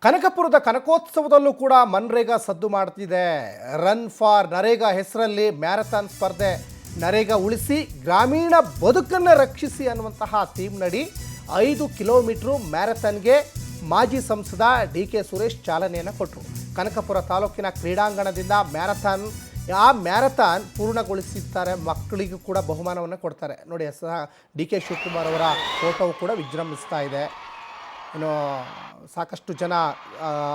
ಕನಕಪುರದ ಕನಕೋತ್ಸವದಲ್ಲೂ ಕೂಡ ಮನ್ರೇಗಾ ಸದ್ದು ಮಾಡ್ತಿದೆ. ರನ್ ಫಾರ್ ನರೇಗಾ ಹೆಸರಲ್ಲಿ ಮ್ಯಾರಥಾನ್ ಸ್ಪರ್ಧೆ, ನರೇಗಾ ಉಳಿಸಿ ಗ್ರಾಮೀಣ ಬದುಕನ್ನು ರಕ್ಷಿಸಿ ಅನ್ನುವಂತಹ ಥೀಮ್ನಡಿ 5 ಕಿಲೋಮೀಟ್ರು ಮ್ಯಾರಥಾನ್ಗೆ ಮಾಜಿ ಸಂಸದ ಡಿ.ಕೆ. ಸುರೇಶ್ ಚಾಲನೆಯನ್ನು ಕೊಟ್ಟರು. ಕನಕಪುರ ತಾಲೂಕಿನ ಕ್ರೀಡಾಂಗಣದಿಂದ ಮ್ಯಾರಥಾನ್ ಪೂರ್ಣಗೊಳಿಸಿದ್ದಾರೆ. ಮಕ್ಕಳಿಗೂ ಕೂಡ ಬಹುಮಾನವನ್ನು ಕೊಡ್ತಾರೆ. ನೋಡಿ, ಡಿ.ಕೆ. ಶಿವಕುಮಾರ್ ಅವರ ಫೋಟೋವು ಕೂಡ ವಿಜೃಂಭಿಸ್ತಾ ಇದೆ. ಇನ್ನು ಸಾಕಷ್ಟು ಜನ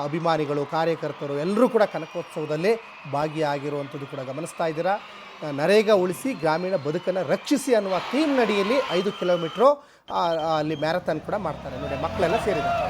ಅಭಿಮಾನಿಗಳು, ಕಾರ್ಯಕರ್ತರು ಎಲ್ಲರೂ ಕೂಡ ಕನಕೋತ್ಸವದಲ್ಲಿ ಭಾಗಿಯಾಗಿರುವಂಥದ್ದು ಕೂಡ ಗಮನಿಸ್ತಾ ಇದ್ದೀರಾ. ನರೇಗಾ ಉಳಿಸಿ ಗ್ರಾಮೀಣ ಬದುಕನ್ನು ರಕ್ಷಿಸಿ ಅನ್ನುವ ಥೀಮ್ ನಡಿಯಲ್ಲಿ 5 ಕಿಲೋಮೀಟ್ರು ಅಲ್ಲಿ ಮ್ಯಾರಥಾನ್ ಕೂಡ ಮಾಡ್ತಾರೆ. ನೋಡಿ, ಮಕ್ಕಳೆಲ್ಲ ಸೇರಿದ್ದಾರೆ.